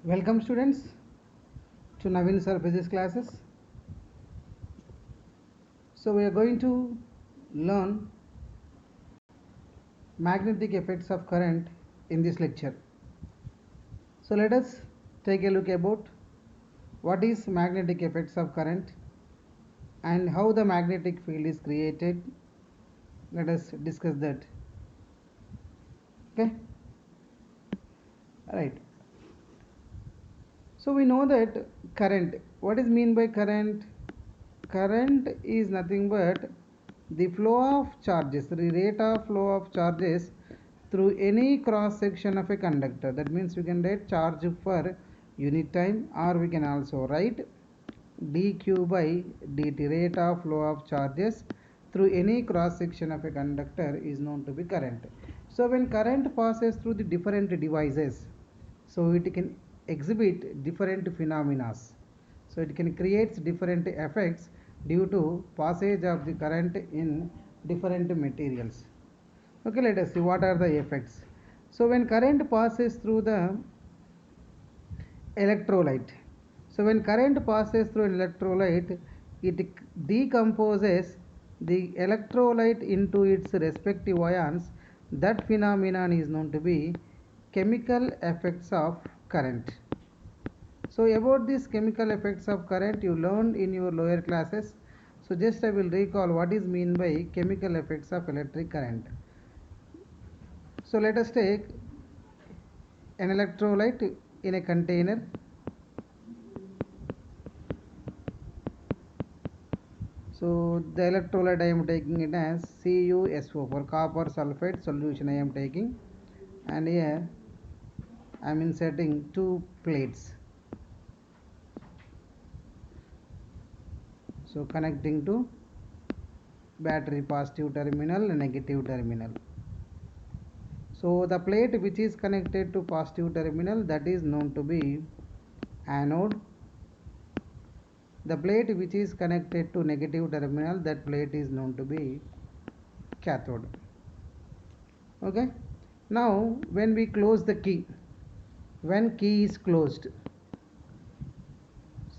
Welcome students to Naveen sir physics classes. So we are going to learn magnetic effects of current in this lecture. So let us take a look about what is magnetic effects of current and how the magnetic field is created. Let us discuss that. Okay? Alright. So we know that current. What is mean by current? Current is nothing but the flow of charges, the rate of flow of charges through any cross section of a conductor. That means we can write charge per unit time, or we can also write dq by dt, rate of flow of charges through any cross section of a conductor is known to be current. So when current passes through the different devices, so it can exhibit different phenomena. So it can create different effects due to passage of the current in different materials. Okay, let us see what are the effects. So when current passes through the electrolyte, so when current passes through an electrolyte, it decomposes the electrolyte into its respective ions. That phenomenon is known to be chemical effects of current. So about these chemical effects of current you learned in your lower classes. So just I will recall what is mean by chemical effects of electric current. So let us take an electrolyte in a container. So the electrolyte I am taking it as CuSO, for copper sulfate solution I am taking, and here I am inserting two plates. So connecting to battery positive terminal and negative terminal. So the plate which is connected to positive terminal, that is known to be anode. The plate which is connected to negative terminal, that plate is known to be cathode. Okay. Now when we close the key, when key is closed,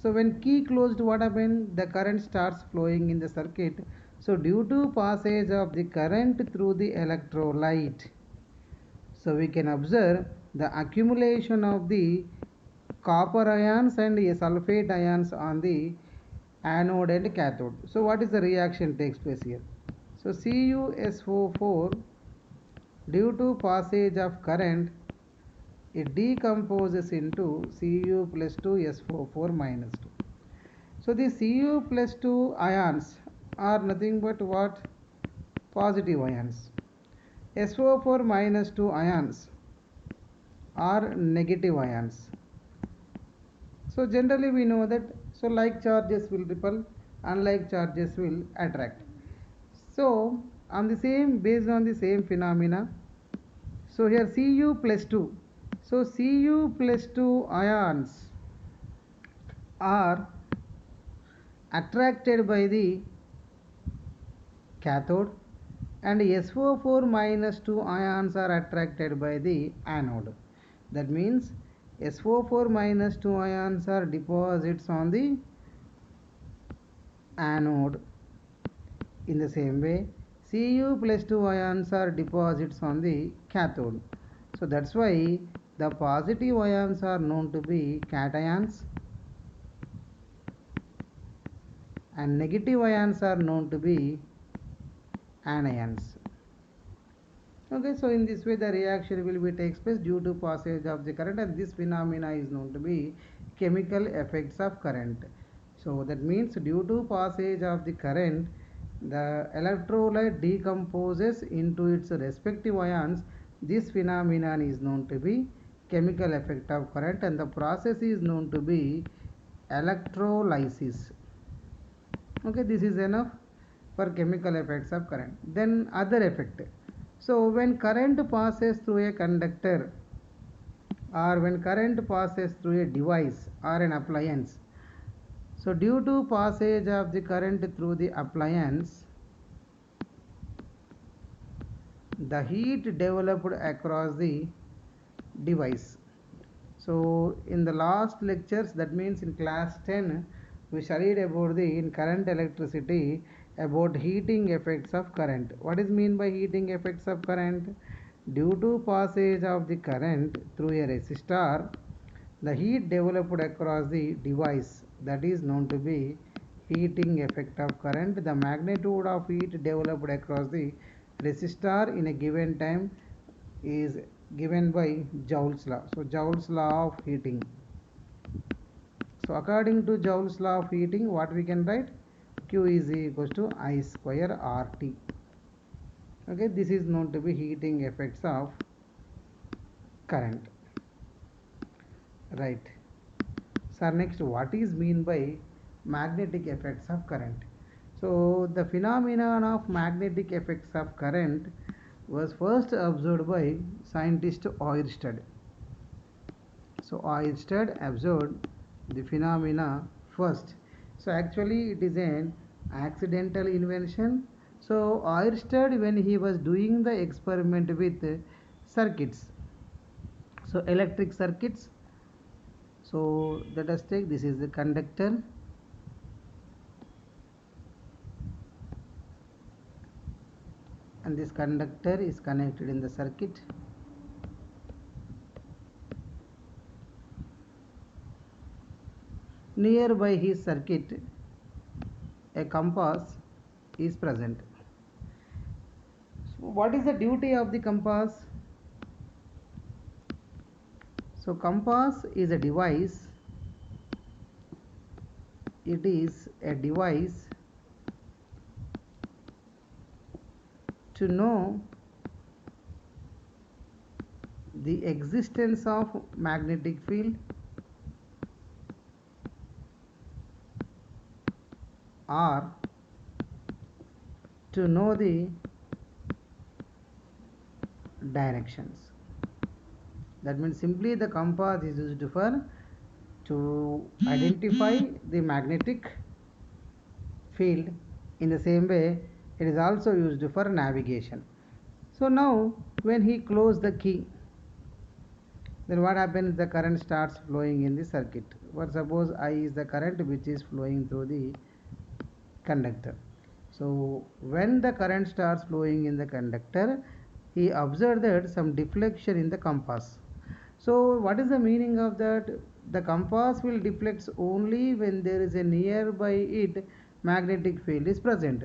so when key closed, what happens? The current starts flowing in the circuit. So due to passage of the current through the electrolyte, so we can observe the accumulation of the copper ions and sulfate ions on the anode and cathode. So what is the reaction takes place here? So CuSO4, due to passage of current, it decomposes into Cu plus 2 SO4 minus 2. So the Cu plus 2 ions are nothing but what? Positive ions. SO4 minus 2 ions are negative ions. So generally we know that, so like charges will repel, unlike charges will attract. So on the same, based on the same phenomena, so here Cu plus 2, so Cu plus 2 ions are attracted by the cathode and SO4 minus 2 ions are attracted by the anode. That means SO4 minus 2 ions are deposits on the anode. In the same way, Cu plus 2 ions are deposits on the cathode. So that's why the positive ions are known to be cations and negative ions are known to be anions. Okay, so in this way the reaction will be takes place due to passage of the current, and this phenomena is known to be chemical effects of current. So that means due to passage of the current, the electrolyte decomposes into its respective ions. This phenomenon is known to be chemical effect of current, and the process is known to be electrolysis. Okay, this is enough for chemical effects of current. Then other effect. So when current passes through a conductor, or when current passes through a device or an appliance, so due to passage of the current through the appliance, the heat developed across the device. So in the last lectures, that means in class 10, we studied about the in current electricity about heating effects of current. What is mean by heating effects of current? Due to passage of the current through a resistor, the heat developed across the device, that is known to be heating effect of current. The magnitude of heat developed across the resistor in a given time is given by Joule's law. So Joule's law of heating. So according to Joule's law of heating, what we can write? Q is equals to I square RT. Okay, this is known to be heating effects of current. Right. Sir, next, what is mean by magnetic effects of current? So the phenomenon of magnetic effects of current was first observed by scientist Oersted. So Oersted observed the phenomena first. So actually it is an accidental invention. So Oersted, when he was doing the experiment with circuits, so electric circuits, so let us take, this is the conductor, and this conductor is connected in the circuit. Nearby his circuit, a compass is present. So what is the duty of the compass? So compass is a device. It is a device to know the existence of magnetic field or to know the directions. That means simply the compass is used for to identify the magnetic field. In the same way, it is also used for navigation. So now when he closes the key, then what happens? The current starts flowing in the circuit. But suppose I is the current which is flowing through the conductor. So when the current starts flowing in the conductor, he observed that some deflection in the compass. So what is the meaning of that? The compass will deflect only when there is a nearby it magnetic field is present.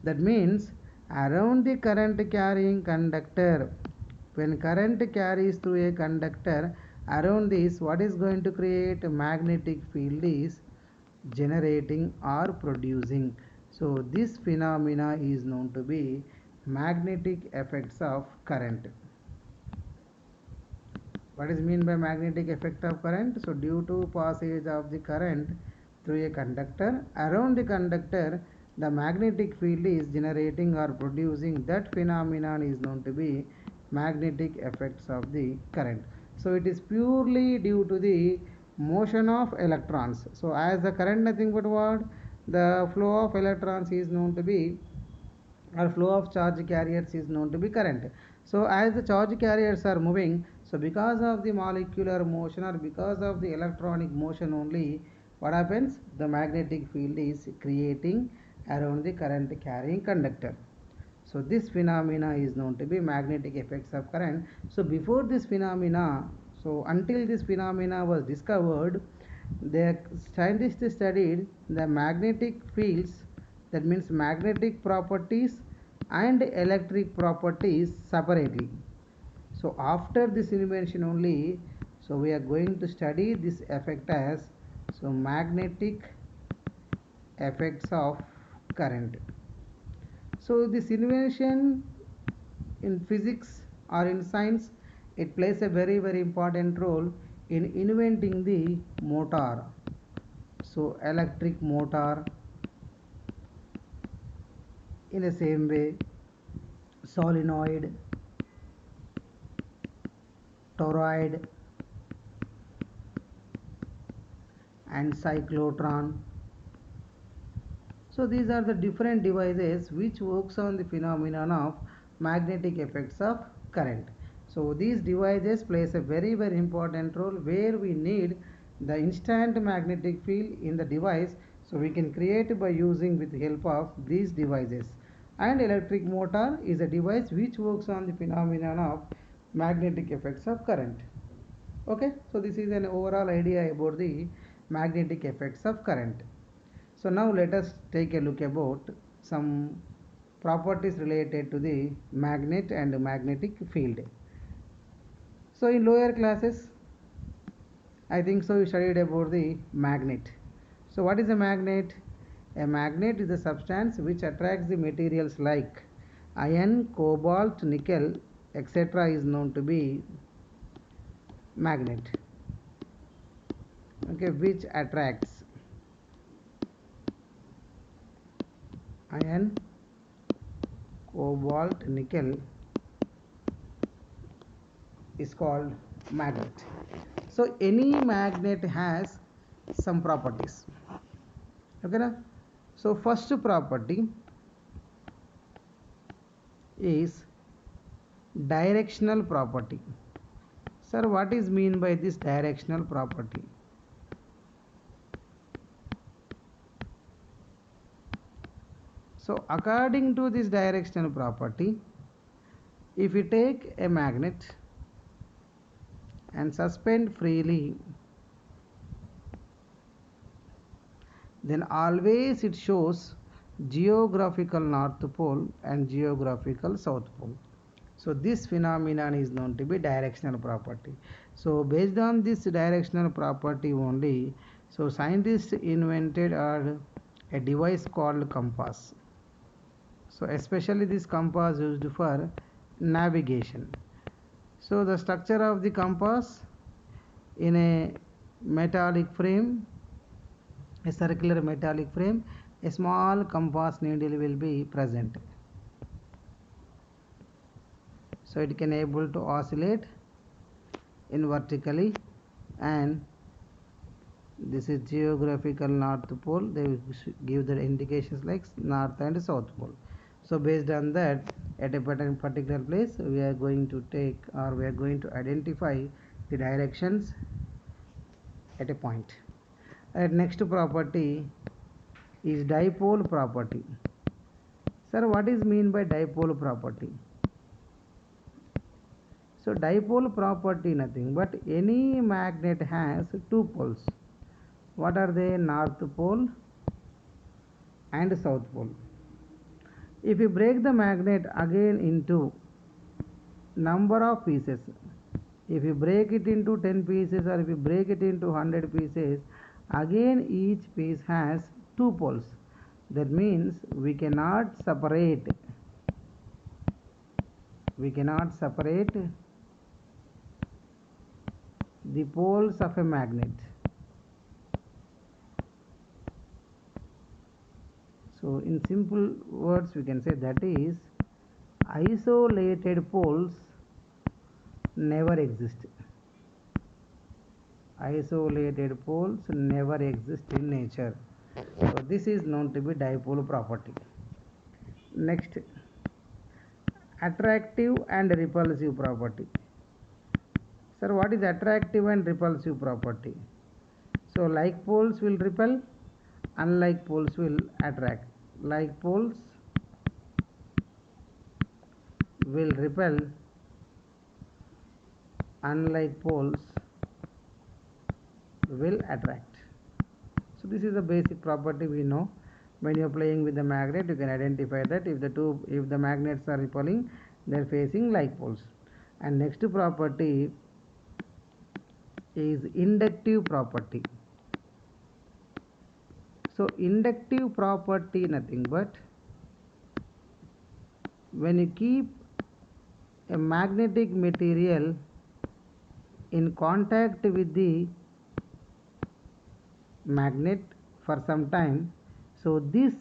That means around the current carrying conductor, when current carries through a conductor, around this what is going to create? A magnetic field is generating or producing. So this phenomena is known to be magnetic effects of current. What is mean by magnetic effect of current? So due to passage of the current through a conductor, around the conductor the magnetic field is generating or producing. That phenomenon is known to be magnetic effects of the current. So it is purely due to the motion of electrons. So as the current nothing but what? The flow of electrons is known to be, or flow of charge carriers is known to be current. So as the charge carriers are moving, so because of the molecular motion or because of the electronic motion only, what happens? The magnetic field is creating around the current carrying conductor. So this phenomena is known to be magnetic effects of current. So before this phenomena, so until this phenomena was discovered, the scientists studied the magnetic fields, that means magnetic properties and electric properties separately. So after this invention only, so we are going to study this effect as, so magnetic effects of current. So this invention in physics or in science, it plays a very important role in inventing the motor. So electric motor, in the same way solenoid, toroid and cyclotron. So these are the different devices which works on the phenomenon of magnetic effects of current. So these devices plays a very important role where we need the instant magnetic field in the device, so we can create by using with the help of these devices. And electric motor is a device which works on the phenomenon of magnetic effects of current. Okay, so this is an overall idea about the magnetic effects of current. So now let us take a look about some properties related to the magnet and magnetic field. So in lower classes, I think so you studied about the magnet. So what is a magnet? A magnet is a substance which attracts the materials like iron, cobalt, nickel, etc. is known to be magnet. Okay, which attracts iron, cobalt, nickel is called magnet. So any magnet has some properties. Okay, na? So first property is directional property. Sir, what is mean by this directional property? So according to this directional property, if we take a magnet and suspend freely, then always it shows geographical north pole and geographical south pole. So this phenomenon is known to be directional property. So based on this directional property only, so scientists invented a device called compass. So especially this compass used for navigation. So the structure of the compass in a metallic frame, a circular metallic frame, a small compass needle will be present. So it can able to oscillate in vertically, and this is geographical north pole. They will give the indications like north and south pole. So based on that, at a particular place, we are going to take, or we are going to identify the directions at a point. And next property is dipole property. Sir, what is mean by dipole property? So dipole property nothing but any magnet has two poles. What are they? North pole and south pole. If you break the magnet again into number of pieces, if you break it into 10 pieces or if you break it into 100 pieces, again each piece has two poles. That means we cannot separate the poles of a magnet. So in simple words we can say that is isolated poles never exist. Isolated poles never exist in nature. So this is known to be dipole property. Next, attractive and repulsive property. Sir, what is attractive and repulsive property? So like poles will repel, unlike poles will attract. Like poles will repel, unlike poles will attract. So this is the basic property we know. When you are playing with the magnet, you can identify that if the magnets are repelling, they are facing like poles. And next property is inductive property. So inductive property nothing but when you keep a magnetic material in contact with the magnet for some time, so this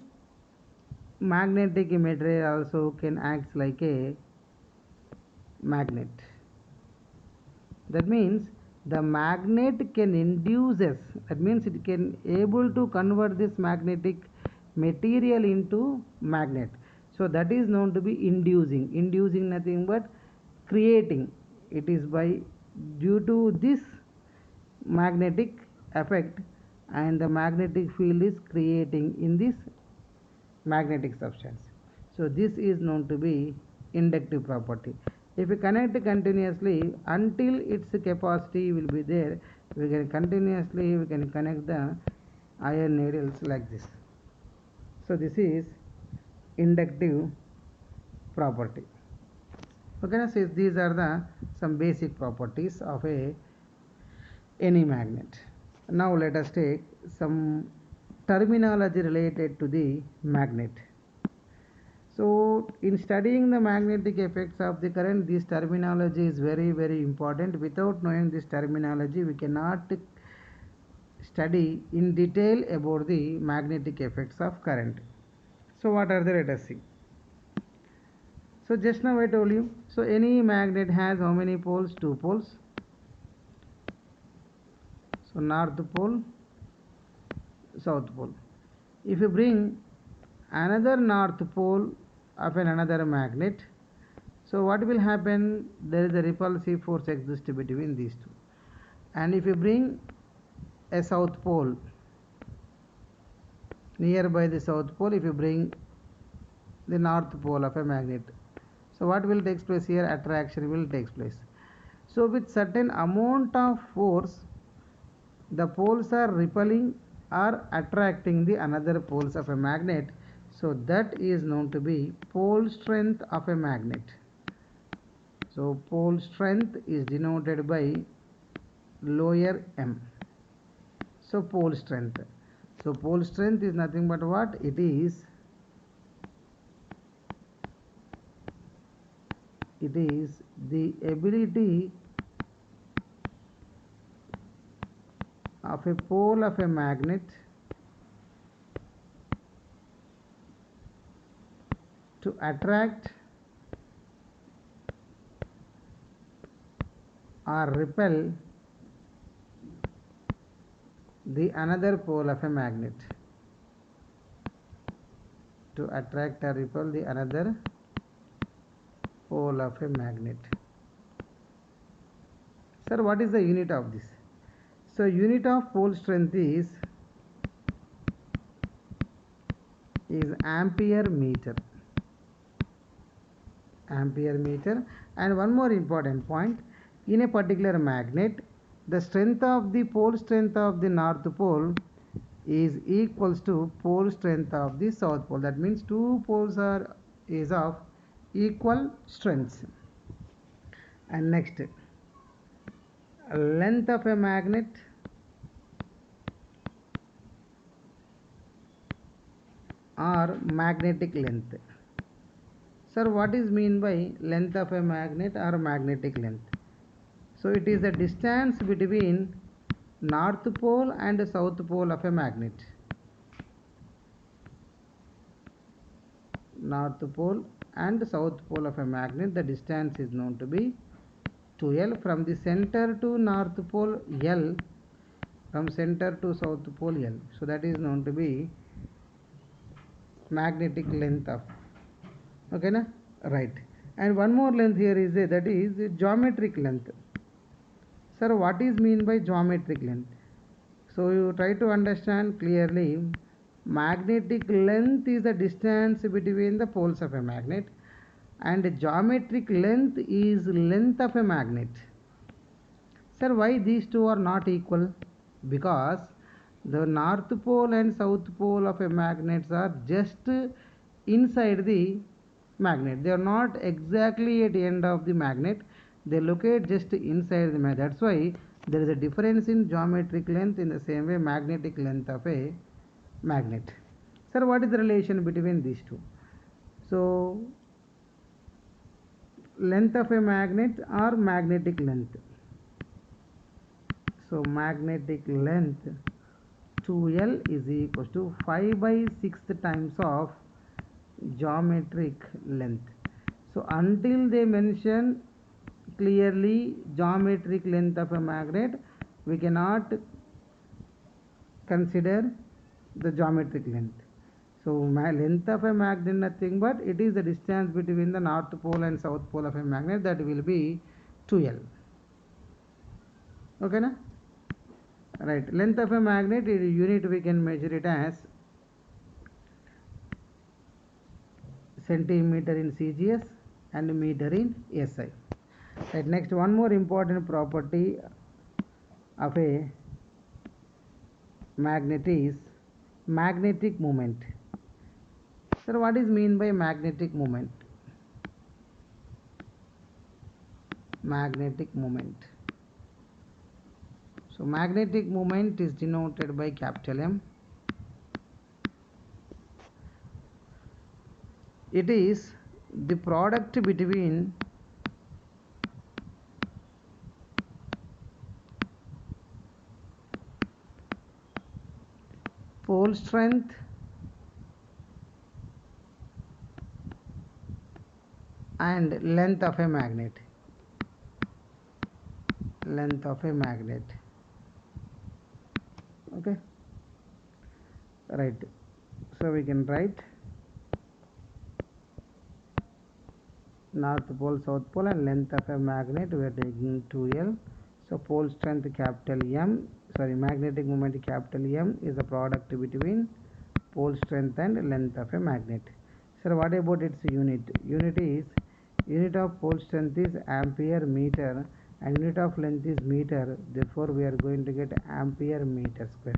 magnetic material also can act like a magnet. That means the magnet can induces, that means it can able to convert this magnetic material into magnet. So that is known to be inducing. Inducing nothing but creating. it is by due to this magnetic effect, and the magnetic field is creating in this magnetic substance. So this is known to be inductive property. If we connect continuously until its capacity will be there, we can connect the iron needles like this. So this is inductive property. Okay, so these are the some basic properties of any magnet. Now let us take some terminology related to the magnet. So in studying the magnetic effects of the current, this terminology is very important. Without knowing this terminology, we cannot study in detail about the magnetic effects of current. So what are they? Let us see. So just now I told you, so any magnet has how many poles? Two poles. So north pole, south pole. If you bring another north pole of another magnet, so what will happen? There is a repulsive force exists between these two. And if you bring a south pole nearby the south pole, if you bring the north pole of a magnet, so what will take place here? Attraction will take place. So with certain amount of force, the poles are repelling or attracting the another poles of a magnet. So that is known to be pole strength of a magnet. So pole strength is denoted by lower m. So pole strength. So pole strength is nothing but what? It is the ability of a pole of a magnet to attract or repel the another pole of a magnet. To attract or repel the another pole of a magnet. Sir, what is the unit of this? So unit of pole strength is ampere meter. Ampere meter. And one more important point, in a particular magnet, the strength of the pole strength of the north pole is equals to pole strength of the south pole. That means two poles is of equal strengths. And next, length of a magnet or magnetic length. Sir, what is mean by length of a magnet or magnetic length? So it is the distance between north pole and south pole of a magnet. North pole and south pole of a magnet, the distance is known to be 2L. From the center to north pole L, from center to south pole L. So that is known to be magnetic length of, okay na? Right. And one more length here is that is geometric length. Sir, what is mean by geometric length? So you try to understand clearly. Magnetic length is the distance between the poles of a magnet, and geometric length is length of a magnet. Sir, why these two are not equal? Because the north pole and south pole of a magnet are just inside the magnet. They are not exactly at the end of the magnet. They locate just inside the magnet. That's why there is a difference in geometric length. In the same way, magnetic length of a magnet. Sir, what is the relation between these two? So length of a magnet or magnetic length. So magnetic length 2L is equals to 5/6 times of geometric length. So until they mention clearly geometric length of a magnet, we cannot consider the geometric length. So length of a magnet nothing but it is the distance between the north pole and south pole of a magnet, that will be 2L. Okay na? Right, length of a magnet unit we can measure it as centimeter in CGS and meter in SI. Right, next one more important property of a magnet is magnetic moment. Sir, what is mean by magnetic moment? Magnetic moment. So magnetic moment is denoted by capital M. It is the product between pole strength and length of a magnet. Length of a magnet. Okay, right, so we can write north pole, south pole, and length of a magnet we are taking 2L. So pole strength capital M, magnetic moment capital M is the product between pole strength and length of a magnet. Sir, what about its unit? Unit of pole strength is ampere meter and unit of length is meter, therefore we are going to get ampere meter square.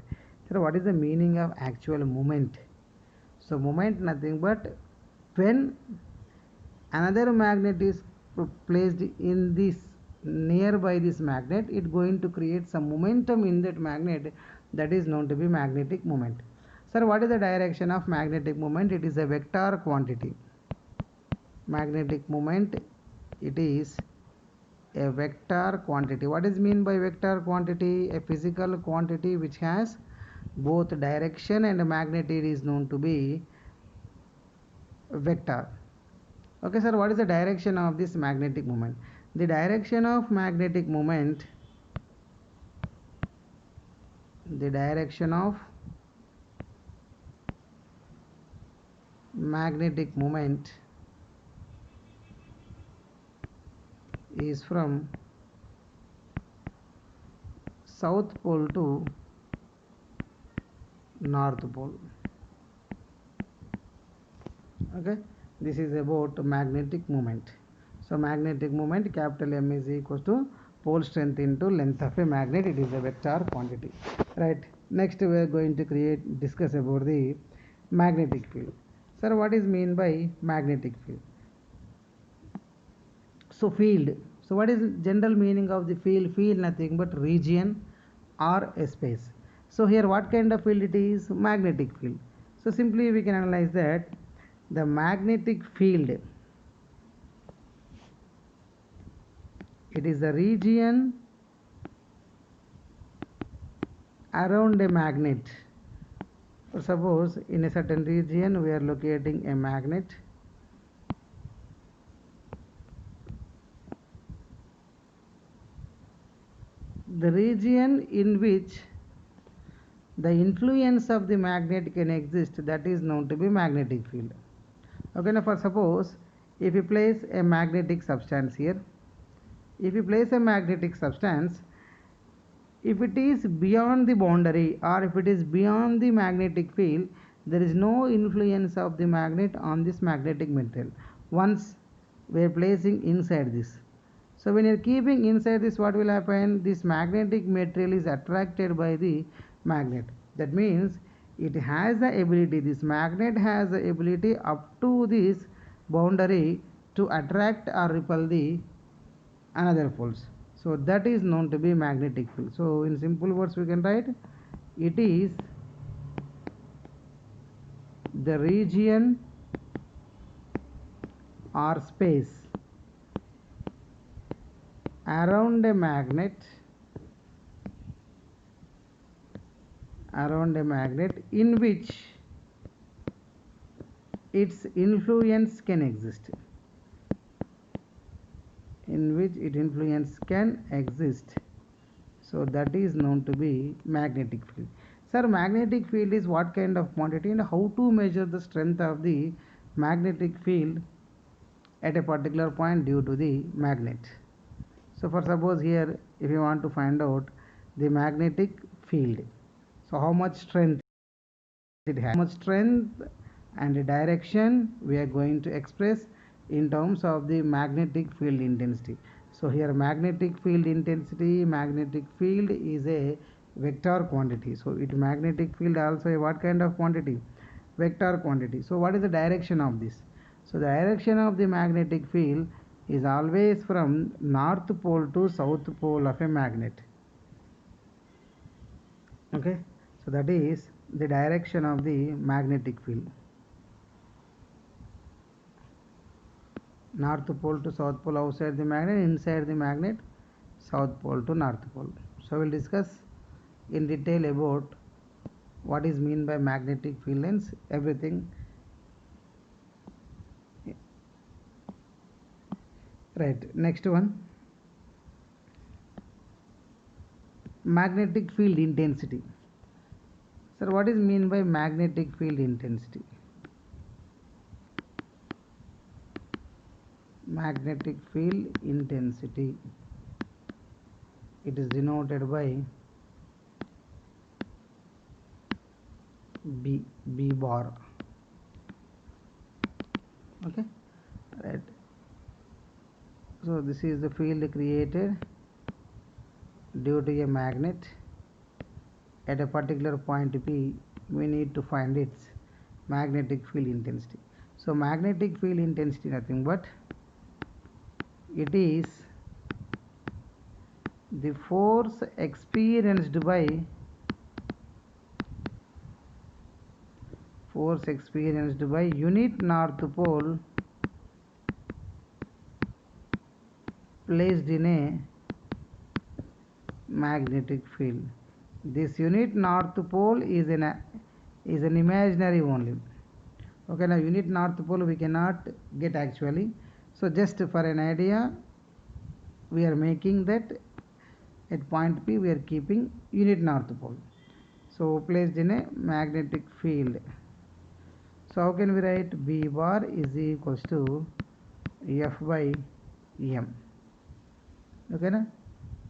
Sir, what is the meaning of actual moment? So moment nothing but when another magnet is placed in this nearby this magnet, it going to create some momentum in that magnet, that is known to be magnetic moment. Sir, what is the direction of magnetic moment? It is a vector quantity. Magnetic moment, it is a vector quantity. What is mean by vector quantity? A physical quantity which has both direction and magnitude is known to be vector. Okay sir, what is the direction of this magnetic moment? The direction of magnetic moment, is from south pole to north pole. Okay, this is about magnetic moment. So magnetic moment capital M is equals to pole strength into length of a magnet. It is a vector quantity. Right, next we are going to discuss about the magnetic field. Sir, what is mean by magnetic field? So field, so what is general meaning of the field? Field nothing but region or a space. So here what kind of field it is? Magnetic field. So simply we can analyze that the magnetic field, it is the region around a magnet. So suppose in a certain region we are locating a magnet, the region in which the influence of the magnet can exist, that is known to be magnetic field. Okay, now for suppose if you place a magnetic substance here, if you place a magnetic substance, if it is beyond the boundary or if it is beyond the magnetic field, there is no influence of the magnet on this magnetic material once we are placing inside this. So when you are keeping inside this, what will happen? This magnetic material is attracted by the magnet. That means it has the ability, this magnet has the ability up to this boundary to attract or repel the another poles. So that is known to be magnetic field. So in simple words we can write, it is the region or space around a magnet in which its influence can exist, so that is known to be magnetic field. Sir, magnetic field is what kind of quantity and how to measure the strength of the magnetic field at a particular point due to the magnet? So for suppose here, if you want to find out the magnetic field, so how much strength it has, how much strength and direction we are going to express in terms of the magnetic field intensity. So here magnetic field intensity, magnetic field is a vector quantity. So it magnetic field also a what kind of quantity? Vector quantity. So what is the direction of this? So the direction of the magnetic field is always from north pole to south pole of a magnet. Okay, so that is the direction of the magnetic field. North pole to south pole outside the magnet, inside the magnet south pole to north pole. So we'll discuss in detail about what is mean by magnetic field lines, everything. Right, next one, magnetic field intensity. Sir, what is mean by magnetic field intensity? Magnetic field intensity, it is denoted by B bar. Okay, right. So this is the field created due to a magnet at a particular point P. We need to find its magnetic field intensity. So magnetic field intensity nothing but it is the force experienced by unit north pole placed in a magnetic field. This unit north pole is an imaginary only. Okay, now unit north pole we cannot get actually. So just for an idea, we are making that at point P we are keeping unit north pole. So placed in a magnetic field. So how can we write? B bar is equals to F by M. Okay, na?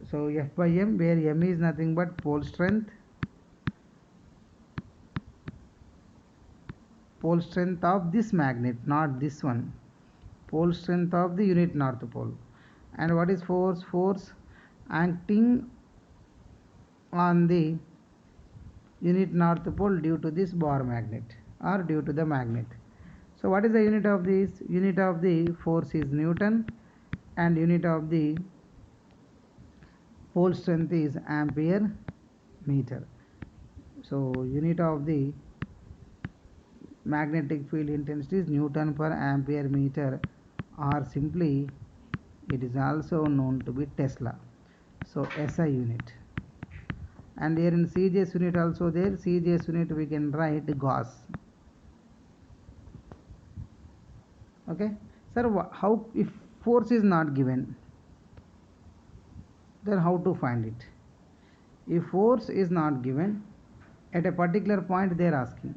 So F by M, where M is nothing but pole strength of this magnet, not this one. Pole strength of the unit north pole. And what is force? Force acting on the unit north pole due to this bar magnet or due to the magnet. So what is the unit of this? Unit of the force is Newton and unit of the pole strength is ampere meter. So unit of the magnetic field intensity is Newton per ampere meter, or simply it is also known to be Tesla. So SI unit. And here in CJS unit also there, CJS unit we can write Gauss. Okay, sir, how if force is not given, then how to find it? If force is not given at a particular point, they are asking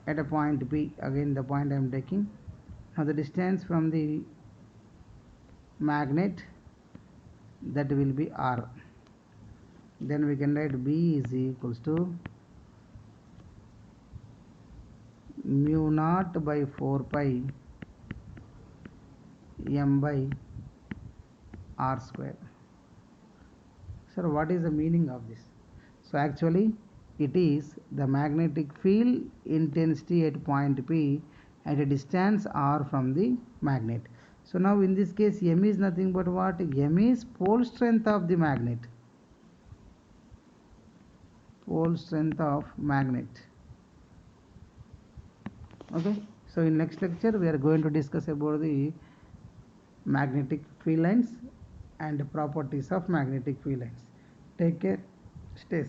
at a point P, again the point I am taking. Now the distance from the magnet, that will be R. Then we can write B is equals to mu naught by 4 pi M by R square. Sir, what is the meaning of this? So actually it is the magnetic field intensity at point P at a distance R from the magnet. So now in this case M is nothing but what? M is pole strength of the magnet. Pole strength of magnet. Okay, so in next lecture we are going to discuss about the magnetic field lines and properties of magnetic field lines. Take care, stay safe.